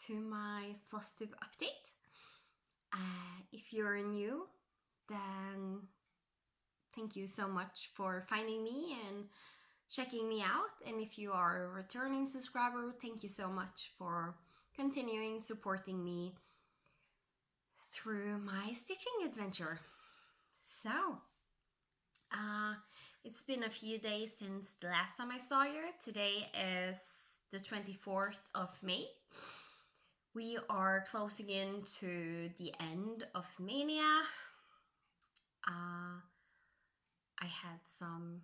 to my Flosstube update. If you're new, then thank you so much for finding me and checking me out. And if you are a returning subscriber, thank you so much for continuing supporting me through my stitching adventure. So, it's been a few days since the last time I saw you. Today is the 24th of May. We are closing in to the end of Maynia. I had some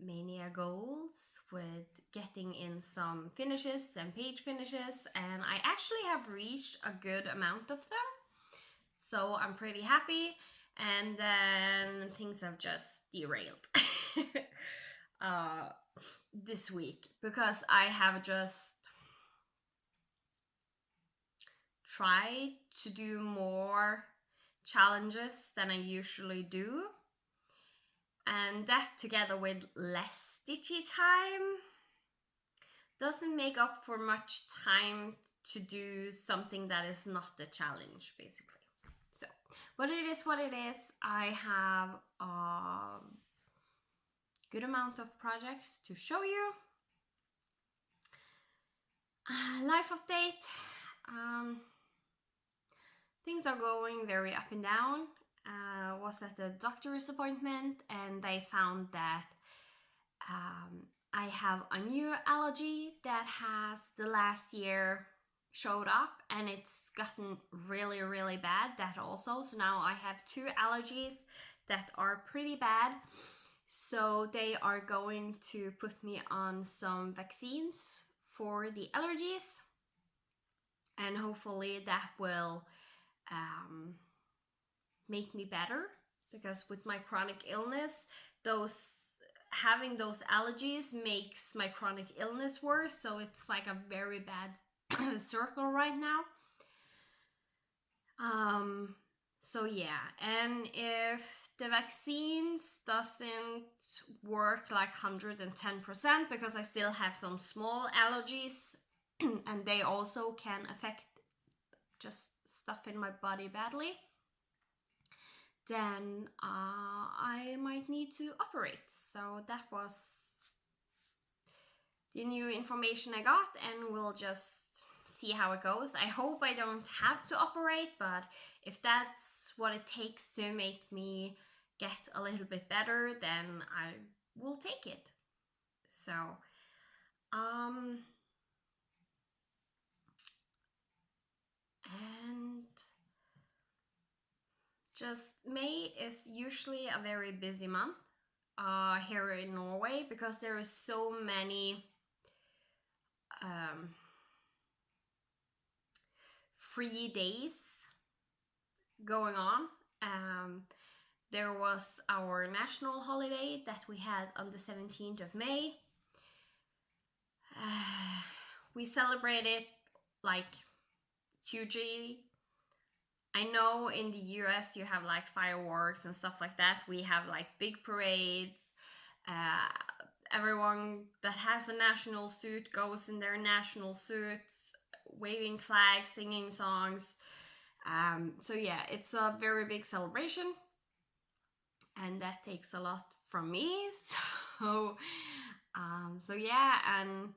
Maynia goals with getting in some finishes and page finishes, and I actually have reached a good amount of them. So I'm pretty happy, and then things have just derailed this week because I have just tried to do more challenges than I usually do, and that together with less stitchy time doesn't make up for much time to do something that is not a challenge, basically. So, but it is what it is. I have a good amount of projects to show you. Life update. Things are going very up and down. Was at a doctor's appointment and they found that I have a new allergy that has the last year showed up, and it's gotten really, really bad, that also. So now I have 2 allergies that are pretty bad. So they are going to put me on some vaccines for the allergies, and hopefully that will make me better, because with my chronic illness, having those allergies makes my chronic illness worse. So it's like a very bad circle right now. So yeah, and if the vaccines doesn't work like 110%, because I still have some small allergies and they also can affect just stuff in my body badly, then I might need to operate. So that was the new information I got, and we'll just see how it goes. I hope I don't have to operate, but if that's what it takes to make me get a little bit better, then I will take it. So, and just May is usually a very busy month here in Norway, because there is so many free days going on. There was our national holiday that we had on the 17th of May. We celebrated like hugely. I know in the US you have like fireworks and stuff like that. We have like big parades. Everyone that has a national suit goes in their national suits, waving flags, singing songs. So yeah, it's a very big celebration, and that takes a lot from me. So yeah, and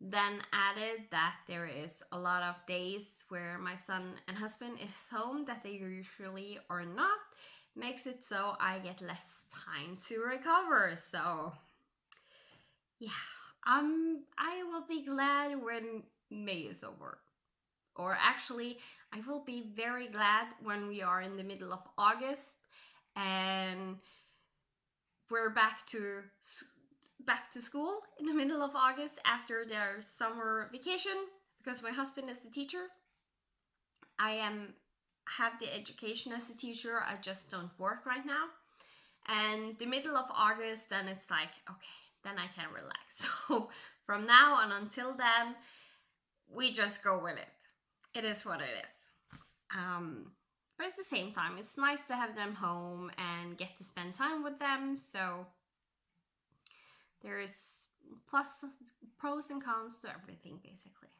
then added that there is a lot of days where my son and husband is home that they usually are not, makes it so I get less time to recover. So yeah, I will be glad when May is over. Or actually, I will be very glad when we are in the middle of August and we're back to school in the middle of August after their summer vacation, because my husband is a teacher. I have the education as a teacher, I just don't work right now. And the middle of August, then it's like, okay, then I can relax. So from now on until then, we just go with it. It is what it is. But at the same time, it's nice to have them home and get to spend time with them. So there's pros and cons to everything, basically.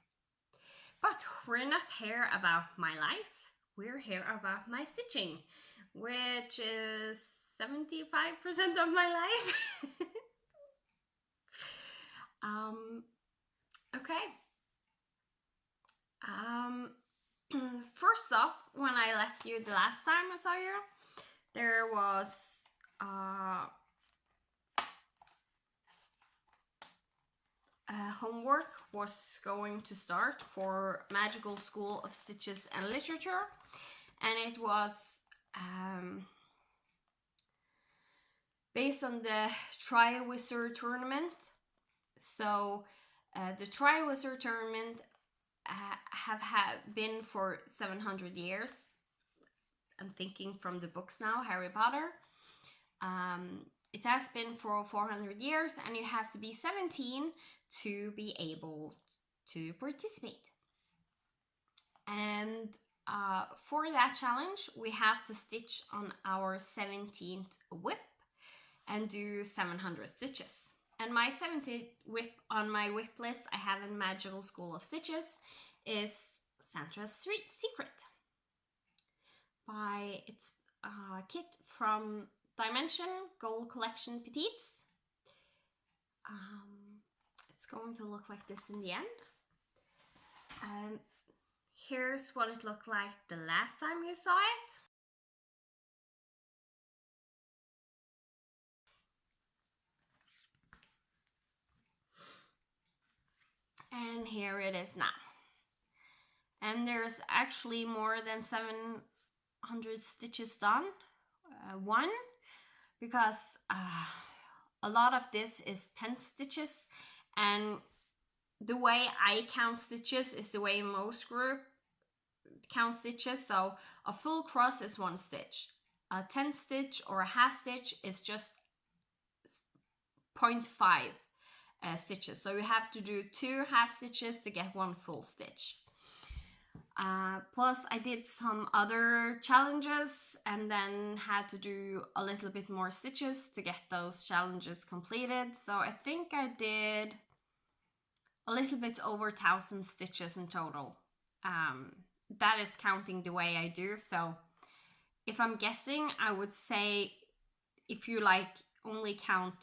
But we're not here about my life. We're here about my stitching, which is 75% of my life. Okay. First up, when I left you the last time I saw you, there was homework was going to start for Magical School of Stitches and Literature, and it was based on the Triwizard tournament. So the Triwizard tournament have been for 700 years. I'm thinking from the books now, Harry Potter. It has been for 400 years, and you have to be 17 to be able to participate. And for that challenge, we have to stitch on our 17th whip and do 700 stitches. And my 17th whip on my whip list I have in Magical School of Stitches is Santa's Secret by its kit from Dimension Gold Collection Petites. It's going to look like this in the end. Here's what it looked like the last time you saw it. And here it is now. And there's actually more than 700 stitches done. One, because a lot of this is 10 stitches, and the way I count stitches is the way most group count stitches. So a full cross is 1 stitch. A 10 stitch or a half stitch is just 0.5 stitches. So you have to do 2 half stitches to get 1 full stitch. Plus I did some other challenges and then had to do a little bit more stitches to get those challenges completed. So I think I did a little bit over 1,000 stitches in total. That is counting the way I do. So if I'm guessing, I would say if you only count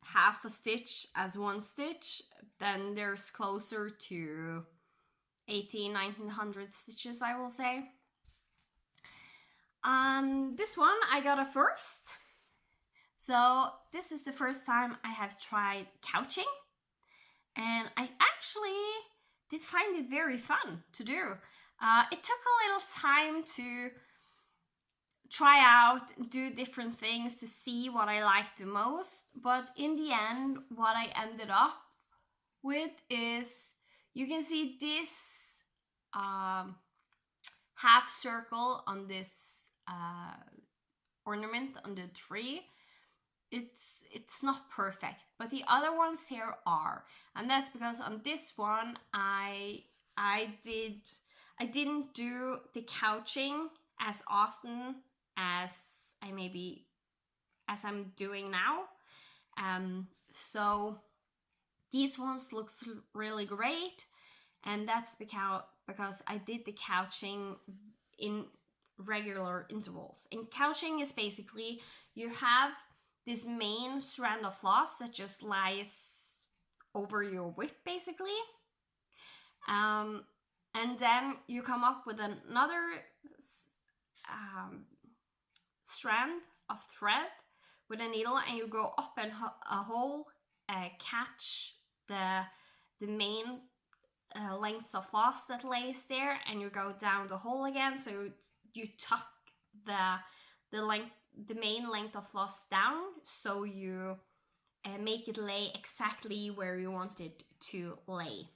half a stitch as 1 stitch, then there's closer to 1900 stitches, I will say. This one I got a first. So this is the first time I have tried couching, and I actually did find it very fun to do. It took a little time to try out, do different things to see what I liked the most, but in the end what I ended up with is, you can see this half circle on this ornament on the tree. It's not perfect, but the other ones here are, and that's because on this one I didn't do the couching as often as I'm doing now. So these ones looks really great, and that's because I did the couching in regular intervals. And couching is basically, you have this main strand of floss that just lies over your whip basically. And then you come up with another strand of thread with a needle, and you go up and a hole, catch the main lengths of floss that lays there, and you go down the hole again. So you tuck the main length of floss down, so you make it lay exactly where you want it to lay.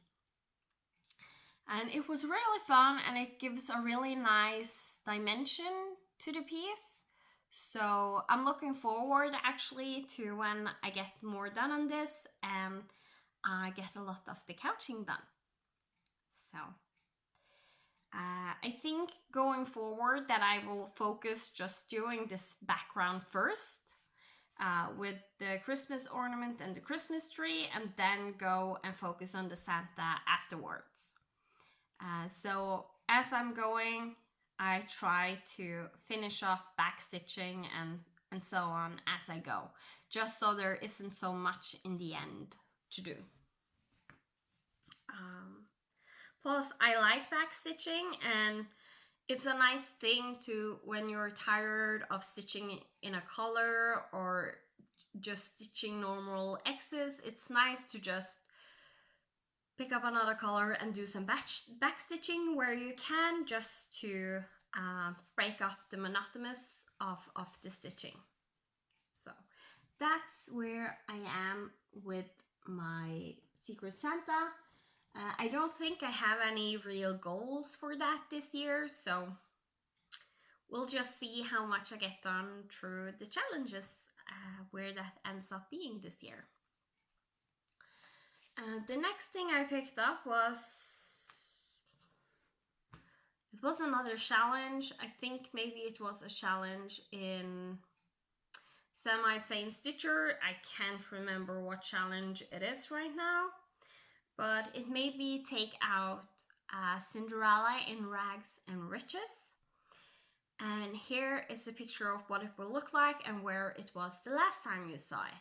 And it was really fun, and it gives a really nice dimension to the piece. So I'm looking forward actually to when I get more done on this and I get a lot of the couching done. So I think going forward that I will focus just doing this background first with the Christmas ornament and the Christmas tree, and then go and focus on the Santa afterwards. So as I'm going, I try to finish off backstitching and so on as I go, just so there isn't so much in the end to do. Plus, I like backstitching, and it's a nice thing to, when you're tired of stitching in a color or just stitching normal X's, it's nice to just pick up another color and do some back stitching where you can, just to break up the monotonous of the stitching. So that's where I am with my Secret Santa. I don't think I have any real goals for that this year, so we'll just see how much I get done through the challenges, where that ends up being this year. The next thing I picked up was another challenge. I think maybe it was a challenge in Semi Saint Stitcher. I can't remember what challenge it is right now, but it made me take out Cinderella in Rags and Riches. And here is a picture of what it will look like and where it was the last time you saw it.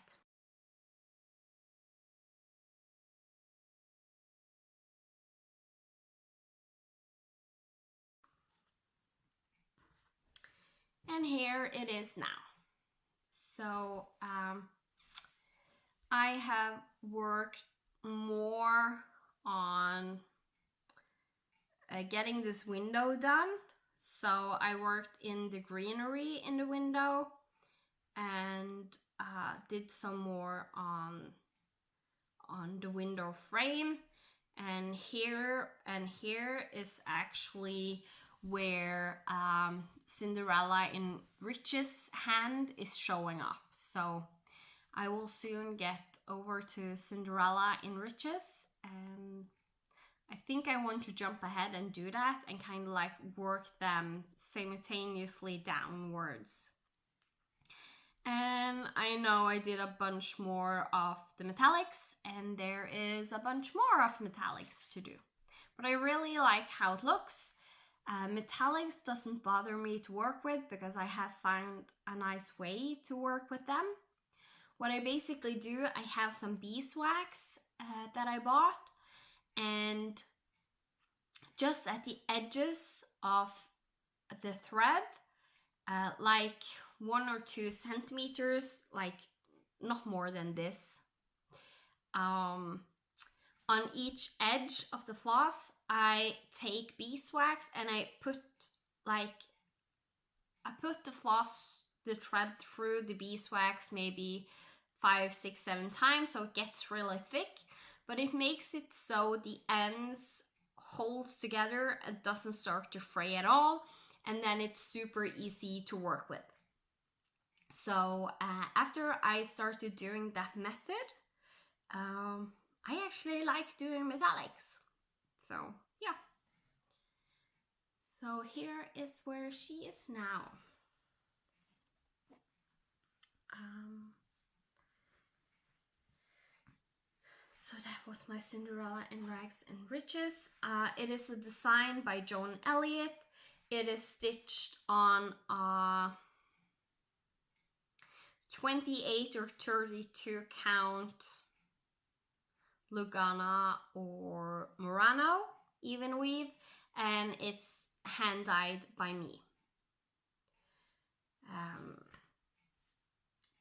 And here it is now. So I have worked more on getting this window done. So I worked in the greenery in the window and did some more on the window frame. And here is actually where Cinderella in Riches' hand is showing up. So I will soon get over to Cinderella in Riches, and I think I want to jump ahead and do that and kind of like work them simultaneously downwards. And I know I did a bunch more of the metallics, and there is a bunch more of metallics to do. But I really like how it looks. Metallics doesn't bother me to work with because I have found a nice way to work with them. What I basically do, I have some beeswax that I bought, and just at the edges of the thread, like 1 or 2 centimeters, like not more than this, on each edge of the floss, I take beeswax and I put the thread through the beeswax maybe 5, 6, 7 times, so it gets really thick, but it makes it so the ends holds together and doesn't start to fray at all, and then it's super easy to work with. So after I started doing that method, I actually like doing metallics. So yeah. So here is where she is now. So that was my Cinderella in Rags and Riches. It is a design by Joan Elliott. It is stitched on a 28 or 32 count Lugana or Murano even weave, and it's hand dyed by me.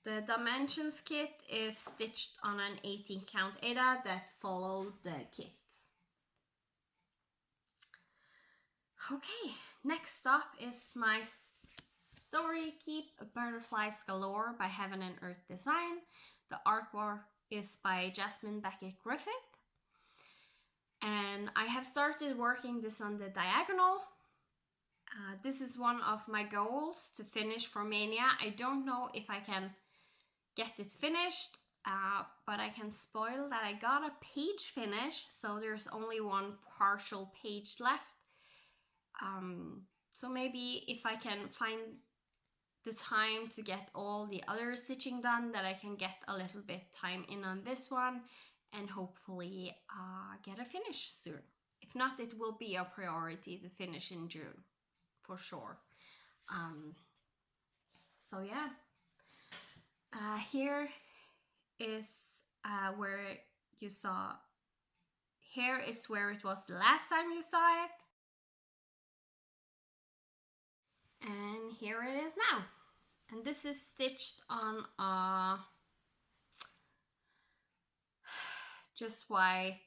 The dimensions kit is stitched on an 18 count Aida that followed the kit. Okay, next up is my Story Keep Butterflies Galore by Heaven and Earth Design. The artwork is by Jasmine Beckett Griffith. And I have started working this on the diagonal. This is one of my goals to finish for Maynia. I don't know if I can get it finished, but I can spoil that I got a page finish, so there's only one partial page left. So maybe if I can find the time to get all the other stitching done, that I can get a little bit time in on this one and hopefully get a finish soon. If if not, it will be a priority to finish in June for sure. So yeah, here is where you saw. Here is where it was the last time you saw it, and here it is now. And this is stitched on a just white,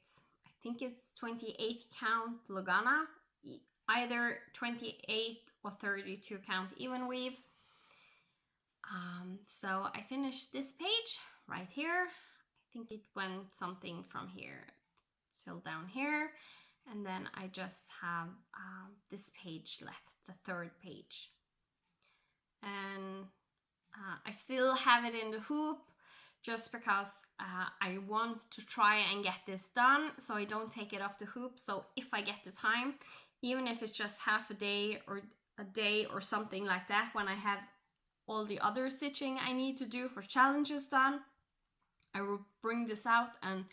I think it's 28 count Lugana, either 28 or 32 count even weave. So I finished this page right here. I think it went something from here till down here, and then I just have this page left, the third page, and I still have it in the hoop just because I want to try and get this done so I don't take it off the hoop. So if I get the time, even if it's just half a day or something like that, when I have all the other stitching I need to do for challenges done, I will bring this out and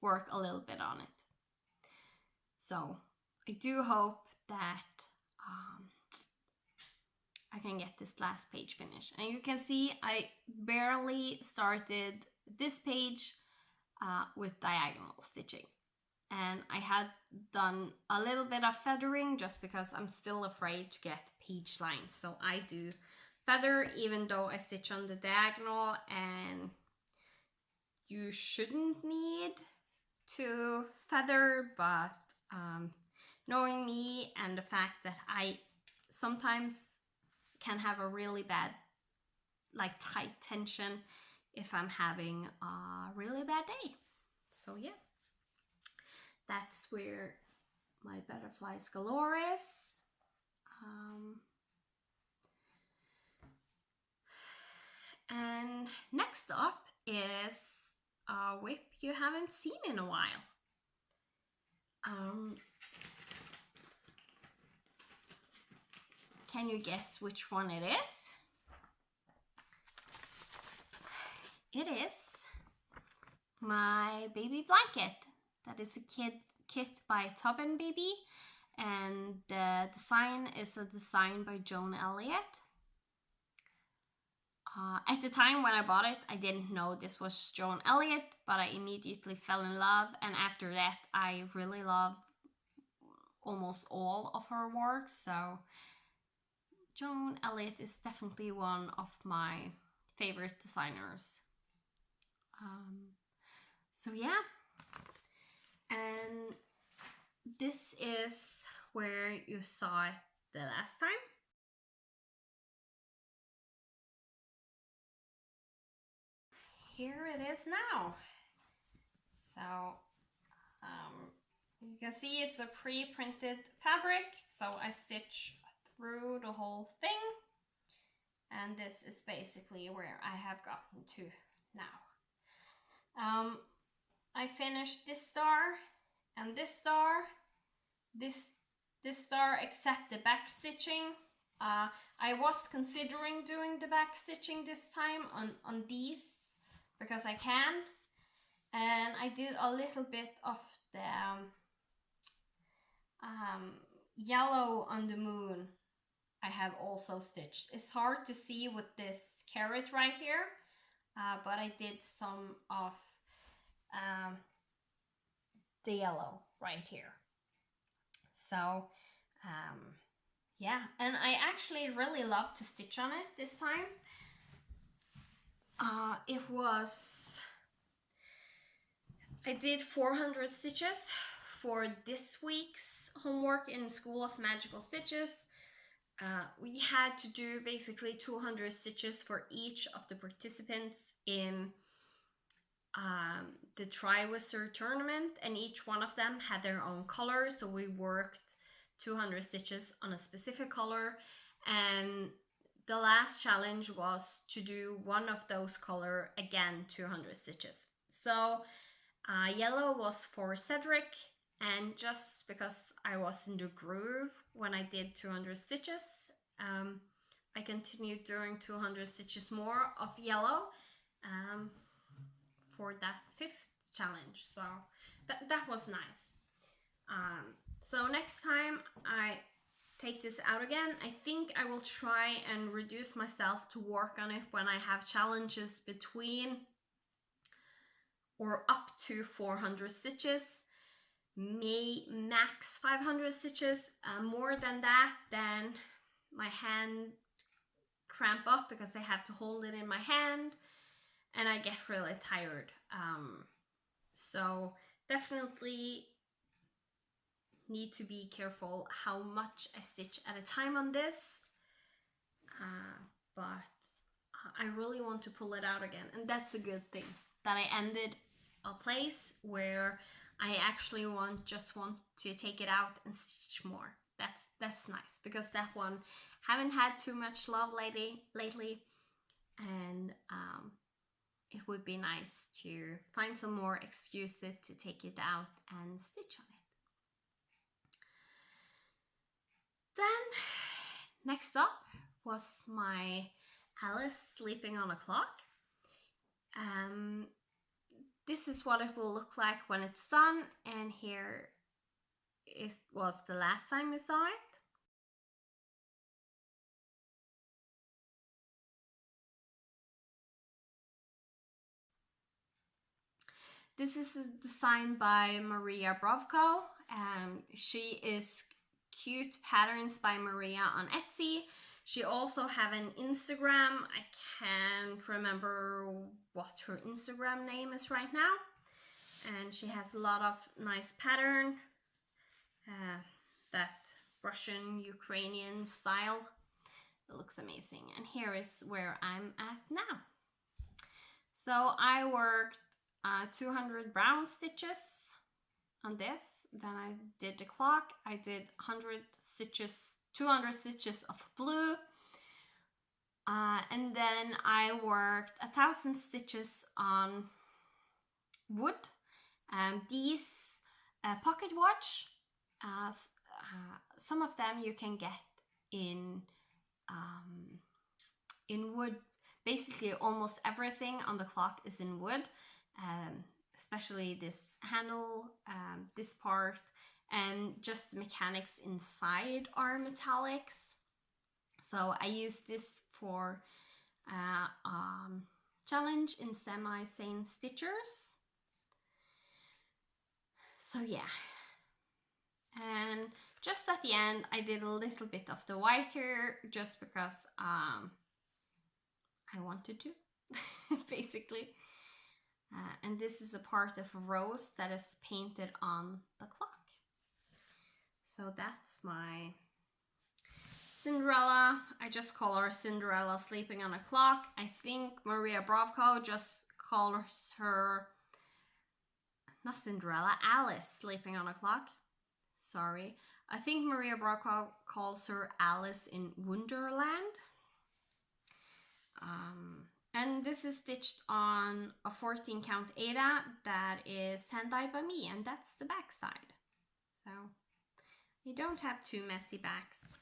work a little bit on it. So I do hope that I can get this last page finished. And you can see I barely started this page with diagonal stitching. And I had done a little bit of feathering just because I'm still afraid to get page lines. So I do feather even though I stitch on the diagonal, and you shouldn't need to feather, but knowing me and the fact that I sometimes can have a really bad, like tight tension if I'm having a really bad day. So yeah, that's where my butterflies galore is. And next up is a whip you haven't seen in a while. Can you guess which one it is? It is my baby blanket. That is a kit by Tobin Baby, and the design is a design by Joan Elliott. At the time when I bought it, I didn't know this was Joan Elliott, but I immediately fell in love, and after that I really love almost all of her work. So Joan Elliott is definitely one of my favorite designers. So yeah, and this is where you saw it the last time. Here it is now. So you can see it's a pre-printed fabric, so I stitch through the whole thing, and this is basically where I have gotten to now. I finished this star and this star, this star, except the back stitching. I was considering doing the back stitching this time on these because I can, and I did a little bit of the yellow on the moon. I have also stitched. It's hard to see with this carrot right here, but I did some of the yellow right here. So yeah, and I actually really love to stitch on it this time. I did 400 stitches for this week's homework in School of Magical Stitches. We had to do basically 200 stitches for each of the participants in the Triwizard tournament, and each one of them had their own color, so we worked 200 stitches on a specific color, and the last challenge was to do one of those color again 200 stitches. So yellow was for Cedric, and just because I was in the groove when I did 200 stitches, I continued doing 200 stitches more of yellow for that 5th challenge. So that was nice. So next time I take this out again, I think I will try and reduce myself to work on it when I have challenges between or up to 400 stitches, may max 500 stitches. More than that, then my hand cramp up because I have to hold it in my hand and I get really tired. So definitely need to be careful how much I stitch at a time on this, but I really want to pull it out again, and that's a good thing that I ended a place where I actually just want to take it out and stitch more. That's nice, because that one haven't had too much love lately, and it would be nice to find some more excuses to take it out and stitch on it. Then next up was my Alice sleeping on a clock. This is what it will look like when it's done, and here was the last time you saw it. This is designed by Maria Brovko. She is Cute Patterns by Maria on Etsy. She also have an Instagram. I can't remember what her Instagram name is right now. And she has a lot of nice pattern, that Russian Ukrainian style. It looks amazing. And here is where I'm at now. So I worked 200 brown stitches on this. Then I did the clock. I did 100 stitches, 200 stitches of blue. And then I worked 1,000 stitches on wood. These pocket watch, some of them you can get in wood. Basically almost everything on the clock is in wood, especially this handle, this part, and just the mechanics inside are metallics. So I used this for challenge in semi-sane stitchers. So yeah, and just at the end I did a little bit of the whiter just because I wanted to, basically. And this is a part of a rose that is painted on the clock. So that's my Cinderella. I just call her Cinderella sleeping on a clock. I think Maria Brovko just calls her, not Cinderella, Alice sleeping on a clock. Sorry. I think Maria Brovko calls her Alice in Wonderland. And this is stitched on a 14 count Aida that is hand dyed by me, and that's the back side. So you don't have too messy backs.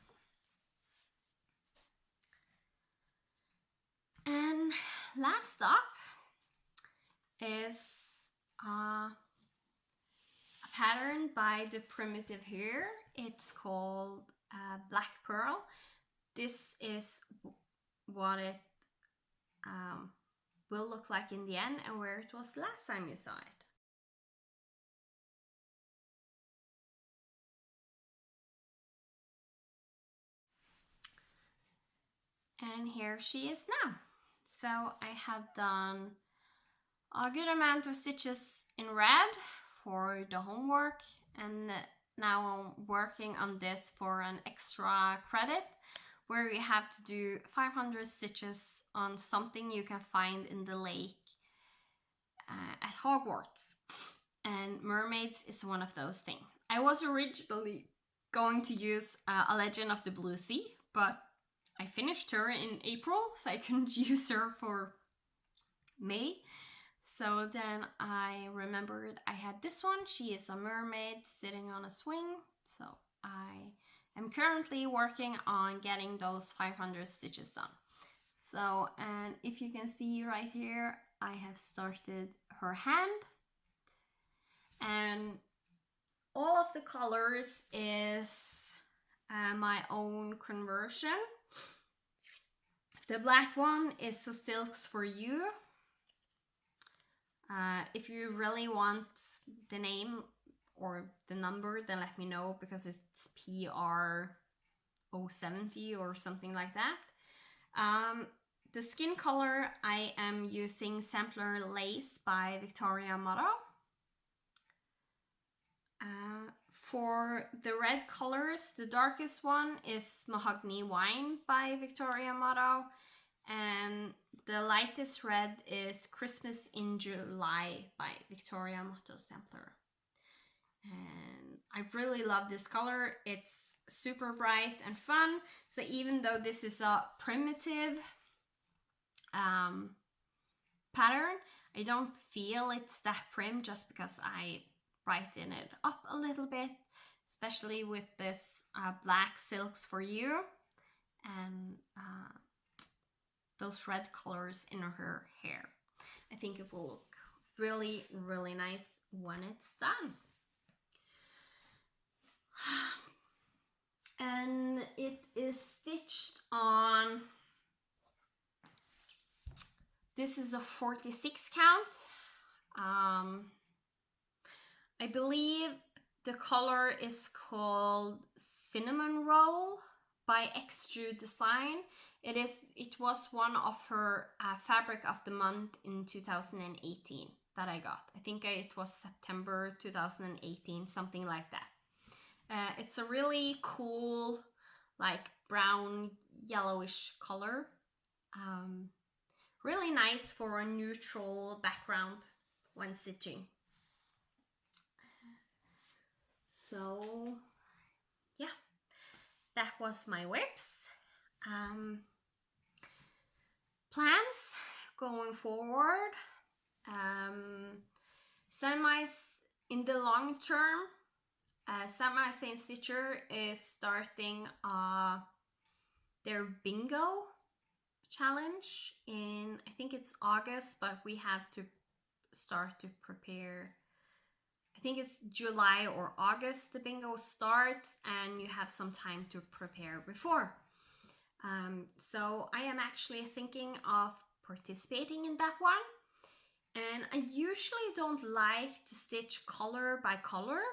And last up is a pattern by the Primitive Hair. It's called Black Pearl. This is what it will look like in the end, and where it was the last time you saw it. And here she is now. So I have done a good amount of stitches in red for the homework, and now I'm working on this for an extra credit, where you have to do 500 stitches on something you can find in the lake at Hogwarts. And mermaids is one of those things. I was originally going to use A Legend of the Blue Sea, but I finished her in April, so I couldn't use her for May. So then I remembered I had this one. She is a mermaid sitting on a swing. So I am currently working on getting those 500 stitches done. So, and if you can see right here, I have started her hand. And all of the colors is my own conversion. The black one is the Silks for You. If you really want the name or the number, then let me know, because it's PR070 or something like that. The skin color, I am using Sampler Lace by Victoria Motto. For the red colors, the darkest one is Mahogany Wine by Victoria Motto, and the lightest red is Christmas in July by Victoria Motto Sampler. And I really love this color. It's super bright and fun. So even though this is a primitive pattern, I don't feel it's that prim just because I brighten it up a little bit, especially with this black Silks for You and those red colors in her hair. I think it will look really, really nice when it's done. And it is stitched on, this is a 46 count. I believe the color is called Cinnamon Roll by Extrude Design. It was one of her fabric of the month in 2018 that I got. I think it was September 2018, something like that. It's a really cool, like brown yellowish color. Really nice for a neutral background when stitching. So yeah, that was my whips. Plans going forward. Semis in the long term. Semi Saint Stitcher is starting their bingo challenge in, I think it's August, but we have to start to prepare. I think it's July or August the bingo starts, and you have some time to prepare before. So I am actually thinking of participating in that one. And I usually don't like to stitch color by color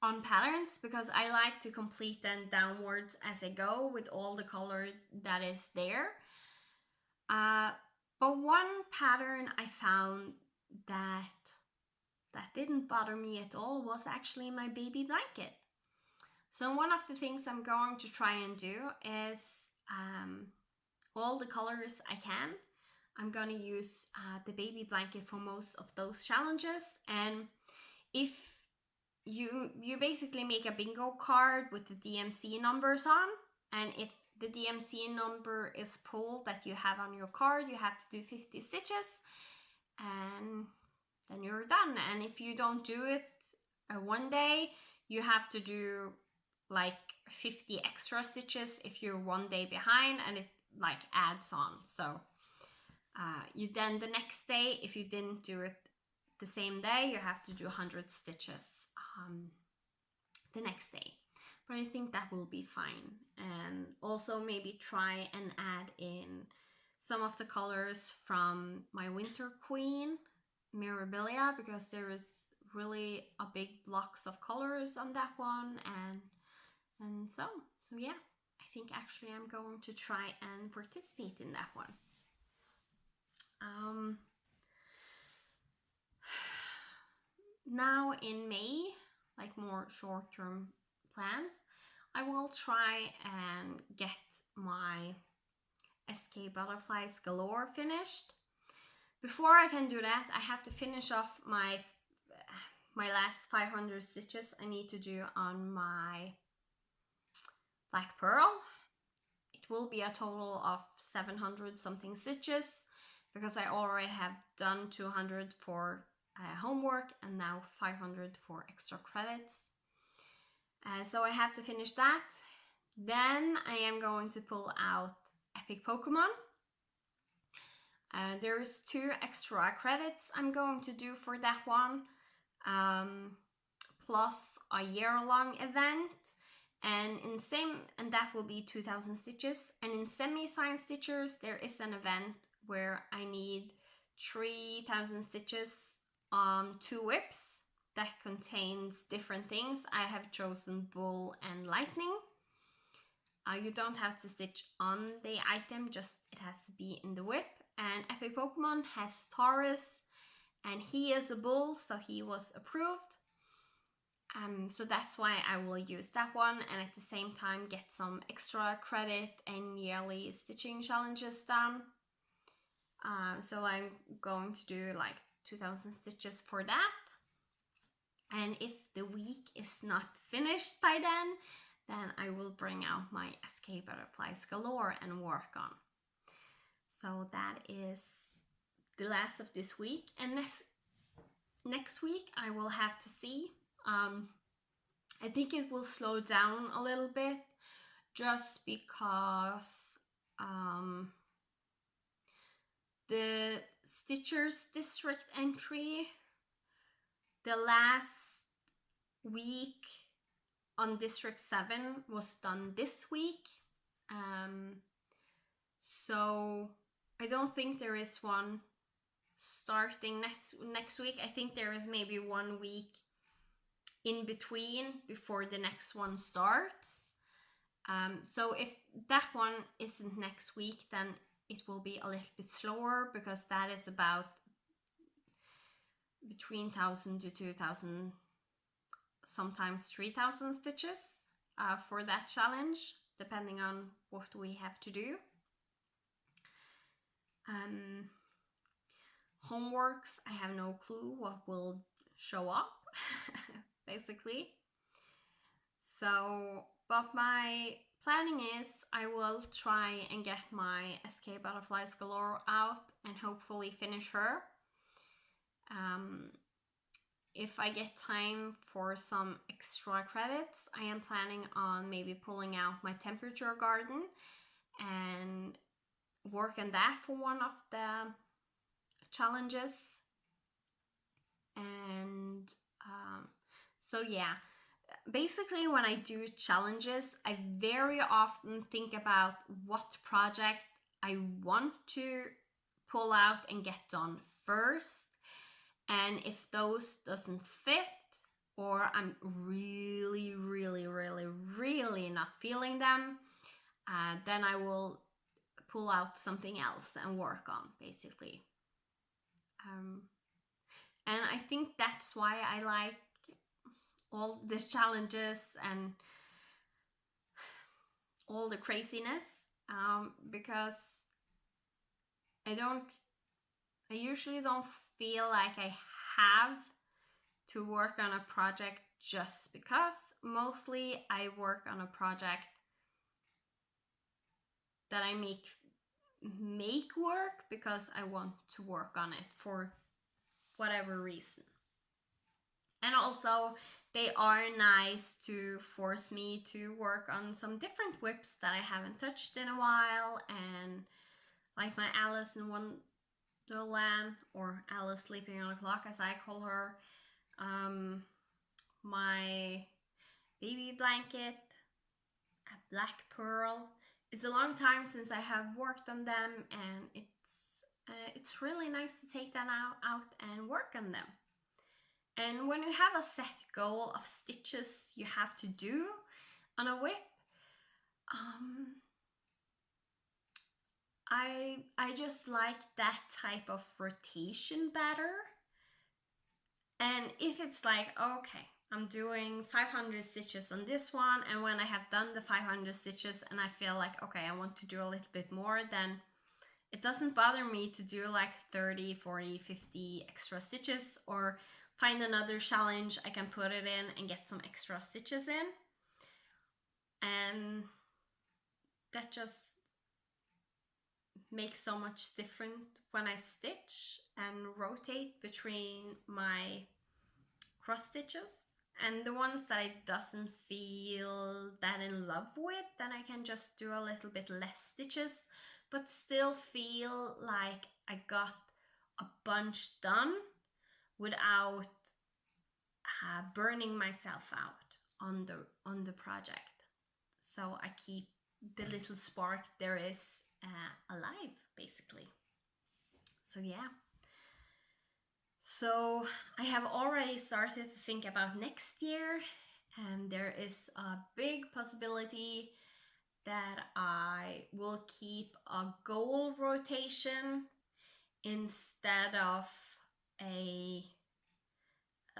on patterns, because I like to complete them downwards as I go with all the color that is there. But one pattern I found that didn't bother me at all was actually my baby blanket. So one of the things I'm going to try and do is all the colors I can. I'm going to use the baby blanket for most of those challenges. And if you basically make a bingo card with the DMC numbers on, and if the DMC number is pulled that you have on your card, you have to do 50 stitches, and then you're done. And if you don't do it one day, you have to do like 50 extra stitches if you're one day behind, and it like adds on. So you then the next day, if you didn't do it the same day, you have to do 100 stitches the next day. But I think that will be fine. And also maybe try and add in some of the colors from my Winter Queen Mirabilia, because there is really a big blocks of colors on that one, and so yeah, I think actually I'm going to try and participate in that one. Now in May, like more short-term plans, I will try and get my SK Butterflies Galore finished. Before I can do that, I have to finish off my last 500 stitches I need to do on my Black Pearl. It will be a total of 700 something stitches, because I already have done 200 for homework and now 500 for extra credits. So I have to finish that. Then I am going to pull out Epic Pokemon. There's 2 extra credits I'm going to do for that one. plus a year-long event. And that will be 2000 stitches. And in semi-science stitchers, there is an event where I need 3000 stitches on 2 whips that contains different things. I have chosen bull and lightning. You don't have to stitch on the item, just it has to be in the whip. And Epic Pokemon has Taurus, and he is a bull, so he was approved. So that's why I will use that one, and at the same time get some extra credit and yearly stitching challenges done. So I'm going to do like 2000 stitches for that. And if the week is not finished by then I will bring out my SK Butterflies Galore and work on. So that is the last of this week, and next week I will have to see. I think it will slow down a little bit, just because the Stitchers District entry, the last week on District 7 was done this week. So I don't think there is one starting next week. I think there is maybe 1 week in between before the next one starts. So if that one isn't next week, then it will be a little bit slower, because that is about between 1000 to 2000, sometimes 3000 stitches for that challenge, depending on what we have to do. Homeworks, I have no clue what will show up, basically. So, but my planning is I will try and get my SK Butterflies Galore out and hopefully finish her. If I get time for some extra credits, I am planning on maybe pulling out my temperature garden and work on that for one of the challenges. And so yeah, basically when I do challenges, I very often think about what project I want to pull out and get done first. And if those doesn't fit, or I'm really not feeling them, then I will pull out something else and work on, basically. And I think that's why I like all these challenges and all the craziness, because I usually don't feel like I have to work on a project just because. Mostly I work on a project that I make work because I want to work on it for whatever reason. And also they are nice to force me to work on some different whips that I haven't touched in a while, and like my Alice in Wonderland, or Alice Sleeping on a Clock as I call her, my baby blanket, a black pearl. It's a long time since I have worked on them, and it's really nice to take them out and work on them. And when you have a set goal of stitches you have to do on a whip, I just like that type of rotation better. And if it's like, okay, I'm doing 500 stitches on this one, and when I have done the 500 stitches and I feel like, okay, I want to do a little bit more, then it doesn't bother me to do like 30, 40, 50 extra stitches, or find another challenge I can put it in and get some extra stitches in. And that just makes so much different when I stitch and rotate between my cross stitches. And the ones that I doesn't feel that in love with, then I can just do a little bit less stitches, but still feel like I got a bunch done without burning myself out on the project. So I keep the little spark there is alive, basically. So yeah. So I have already started to think about next year, and there is a big possibility that I will keep a goal rotation instead of a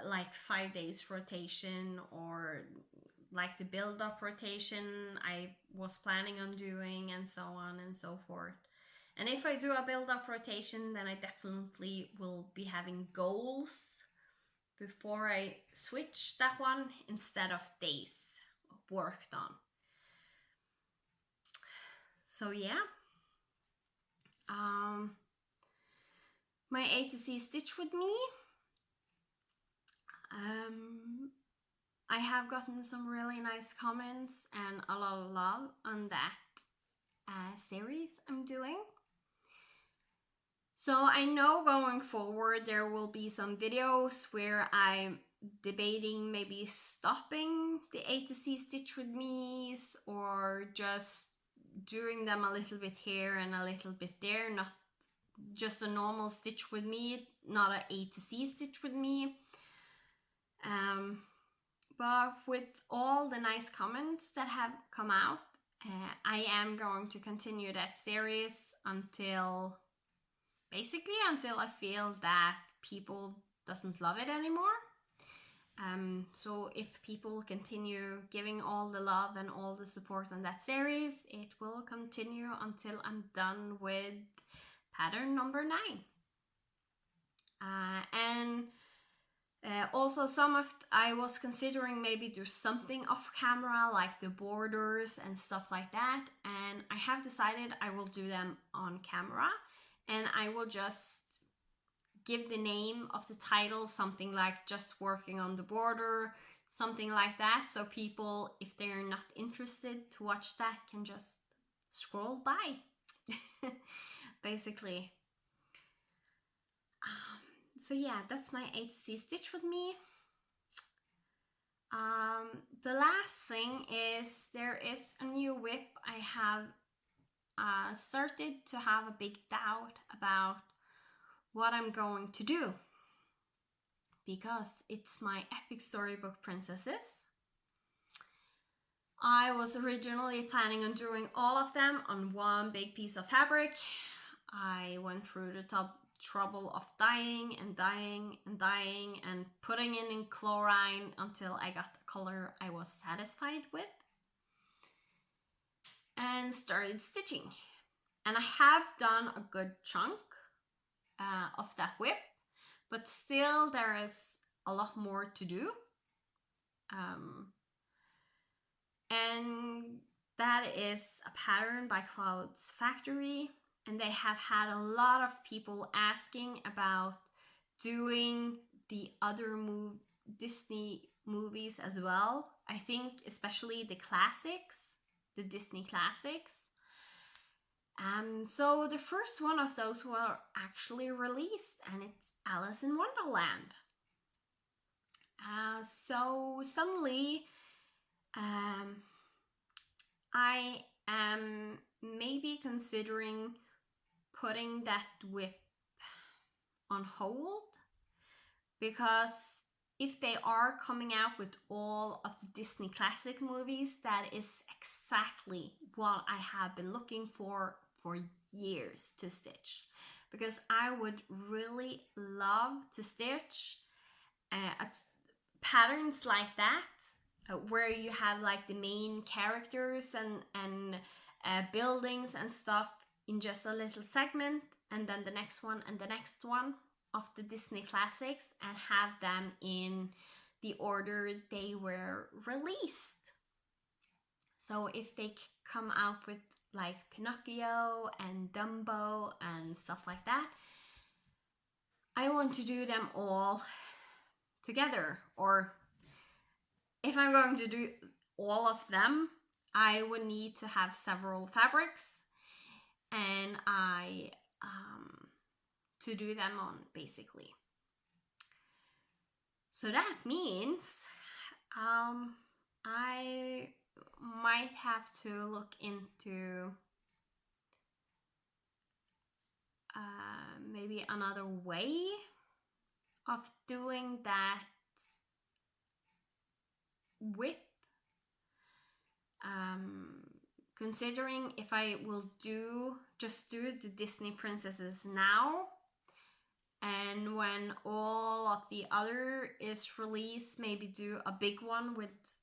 like 5 days rotation, or like the build up rotation I was planning on doing, and so on and so forth. And if I do a build up rotation, then I definitely will be having goals before I switch that one instead of days worked on. So yeah. My A to Z stitch with me. I have gotten some really nice comments and a lot of love on that series I'm doing. So I know going forward there will be some videos where I'm debating maybe stopping the A to Z stitch with me's, or just doing them a little bit here and a little bit there, not just a normal stitch with me, not an A to Z stitch with me. But with all the nice comments that have come out, I am going to continue that series until I feel that people doesn't love it anymore. So if people continue giving all the love and all the support on that series, it will continue until I'm done with pattern number 9. Also I was considering maybe do something off camera, like the borders and stuff like that, and I have decided I will do them on camera, and I will just give the name of the title something like just working on the border, something like that, so people, if they're not interested to watch that, can just scroll by. Basically. So yeah, that's my A to Z stitch with me. The last thing is there is a new whip. I have started to have a big doubt about what I'm going to do, because it's my epic storybook princesses. I was originally planning on doing all of them on one big piece of fabric. I went through the trouble of dyeing and putting in chlorine until I got the color I was satisfied with, and started stitching. And I have done a good chunk of that whip, but still there is a lot more to do. And that is a pattern by Cloud's Factory, and they have had a lot of people asking about doing the other Disney movies as well. I think especially the classics, the Disney classics. So the first one of those were actually released, and it's Alice in Wonderland. So suddenly, I am maybe considering putting that whip on hold, because if they are coming out with all of the Disney classic movies, that is exactly what I have been looking for years to stitch, because I would really love to stitch patterns like that, where you have like the main characters and buildings and stuff in just a little segment, and then the next one and the next one of the Disney classics, and have them in the order they were released. So if they come out with like Pinocchio and Dumbo and stuff like that, I want to do them all together. Or if I'm going to do all of them, I would need to have several fabrics, and to do them on, basically. So that means I might have to look into maybe another way of doing that whip. Considering if I will just do the Disney princesses now, and when all of the other is released, maybe do a big one with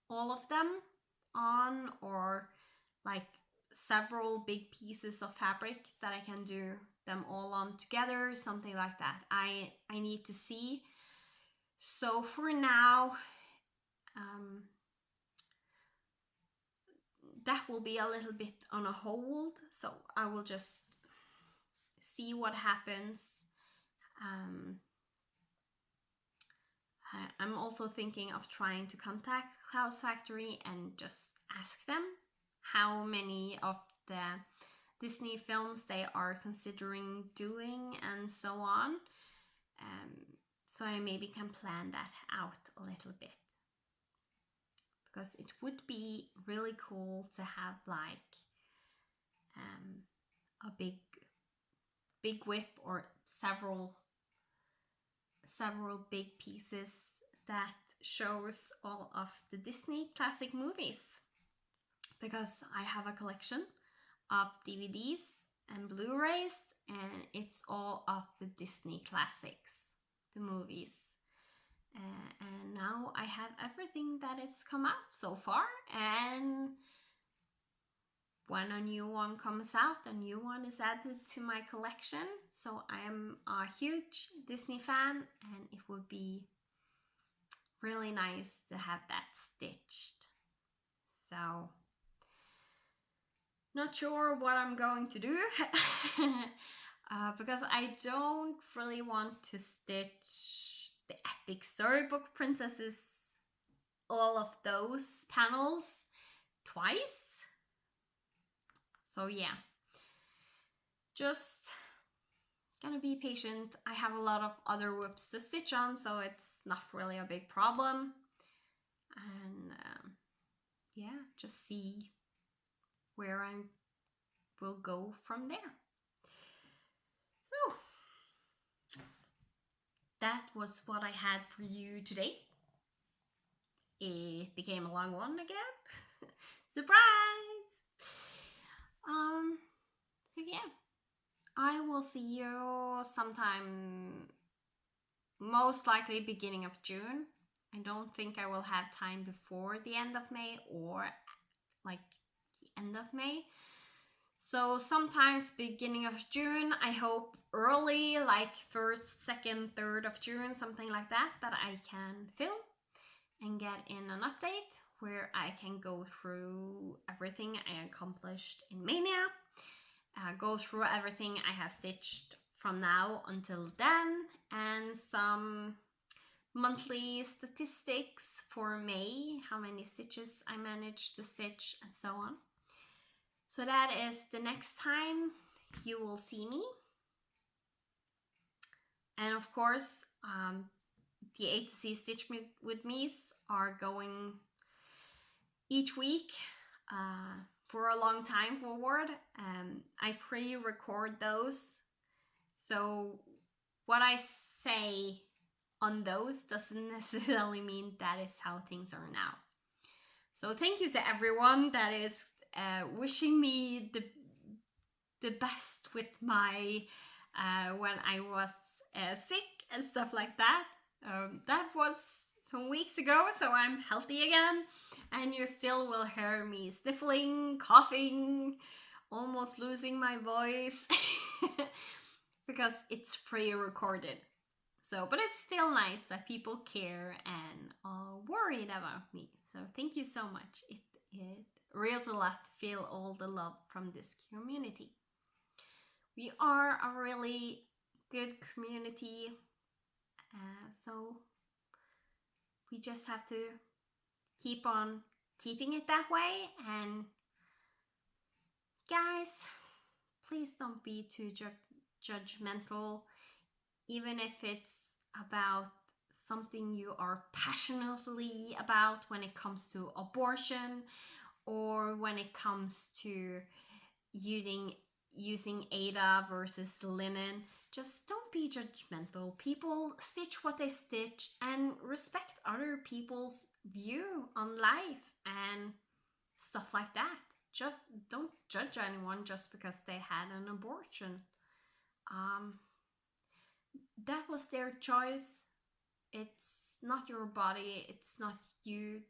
all of them on, or like several big pieces of fabric that I can do them all on together, something like that. I need to see. So for now, that will be a little bit on a hold. So I will just see what happens. I'm also thinking of trying to contact Clouds Factory and just ask them how many of the Disney films they are considering doing and so on. So I maybe can plan that out a little bit. Because it would be really cool to have like a big whip or several big pieces that shows all of the Disney classic movies, because I have a collection of DVDs and Blu-rays, and it's all of the Disney classics, the movies. And now I have everything that has come out so far, and when a new one comes out, a new one is added to my collection. So I am a huge Disney fan, and it would be really nice to have that stitched. So, not sure what I'm going to do because I don't really want to stitch the epic storybook princesses, all of those panels twice. So yeah, just gonna be patient. I have a lot of other whips to stitch on, so it's not really a big problem. And yeah, just see where I will go from there. So that was what I had for you today. It became a long one again. Surprise! So yeah, I will see you sometime, most likely beginning of June. I don't think I will have time before the end of May or like the end of May. So sometimes beginning of June, I hope early, like 1st, 2nd, 3rd of June, something like that, that I can film and get in an update where I can go through everything I accomplished in Maynia, go through everything I have stitched from now until then, and some monthly statistics for May, how many stitches I managed to stitch and so on. So that is the next time you will see me. And of course, the A to Z Stitch with Me's are going each week for a long time forward. I pre-record those, so what I say on those doesn't necessarily mean that is how things are now. So thank you to everyone that is wishing me the best with my when I was sick and stuff like that. That was some weeks ago, so I'm healthy again, and you still will hear me sniffling, coughing, almost losing my voice because it's pre-recorded. So, but it's still nice that people care and are worried about me. So thank you so much. It really a lot to feel all the love from this community. We are a really good community, so we just have to keep on keeping it that way. And guys, please don't be too judgmental, even if it's about something you are passionately about when it comes to abortion, or when it comes to using using Ada versus linen. Just don't be judgmental. People stitch what they stitch, and respect other people's view on life and stuff like that. Just don't judge anyone just because they had an abortion. Um, that was their choice. It's not your body, it's not you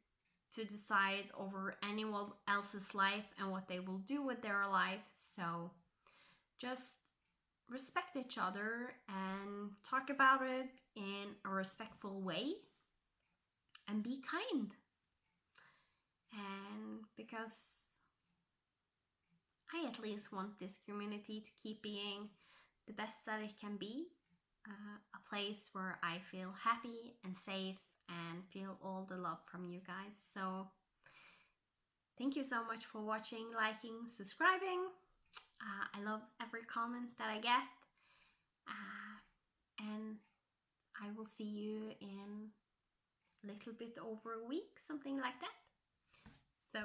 to decide over anyone else's life and what they will do with their life. So just respect each other and talk about it in a respectful way and be kind. And because I at least want this community to keep being the best that it can be, a place where I feel happy and safe and feel all the love from you guys. So thank you so much for watching, liking, subscribing. I love every comment that I get. And I will see you in a little bit over a week, something like that. So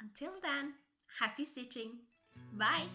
until then, happy stitching. Bye!